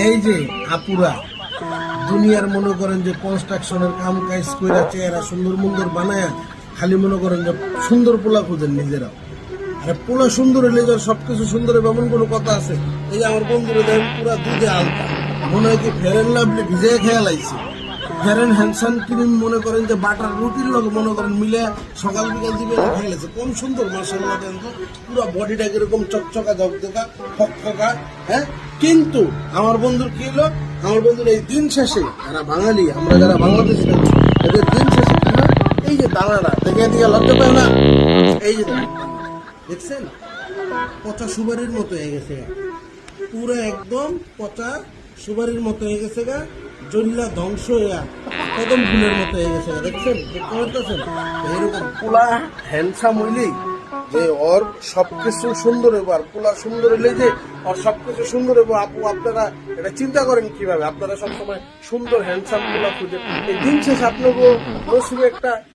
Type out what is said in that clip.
এই যে আপুরা দুনিয়ার মনে করেন যে কনস্ট্রাকশনের কাম কাজ কইরা চেহারা সুন্দর মুন্দর বানায়া খালি মনে করেন যে সুন্দর পোলা খুঁজেন নিজেরাও। আরে পোলা সুন্দর হলে যে সবকিছু সুন্দর হবে এমন কোনো কথা আছে? এই যে আমার বন্ধুরা দেখেন পুরা দুধে আলতা, মনে হয় কি ফেয়ার এন্ড লাভলি ভিজে খেয়াল আইছে। ফেয়ার এন্ড হ্যান্ডসাম ক্রিম মনে করেন যে বাটার রুটির লগে মনে করেন মিলে সকাল বিকাল দিবে খেয়ে গেছে। কোন সুন্দর মাশাআল্লাহ, দেন তো পুরো বডিটা কিরকম চকচকা ঝকঝকা ফকফকা। হ্যাঁ, কিন্তু আমার বন্ধুর কি হলো, আমার বন্ধুর এই দিন শেষে যারা বাঙালি, আমরা যারা বাংলাদেশি থাকি, এদের দিন শেষে কি হয়, এই যে দানাটা দেখে দিয়ে লজ্জা পায় না, এই যে দেখছেন পচা সুপারির মতো হয়ে গেছে, পুরো একদম পচা সুপারির মতো হয়ে গেছে গা, জল্লা ধ্বংস হইয়া কদম ফুলের মতো হয়ে গেছে গা। দেখছেন, দেখতে পাচ্ছেন? এরকম পোলা হ্যান্ডসাম হইলেই যে ওর সবকিছু সুন্দর হইব, আর পোলা সুন্দর হইলে যে ওর সবকিছু সুন্দর হইব। আপু আপনারা এটা চিন্তা করেন কিভাবে? আপনারা সবসময় সুন্দর হ্যান্ডসাম পোলা খুঁজে, এই দিন শেষে আপনাকে নসিবে একটা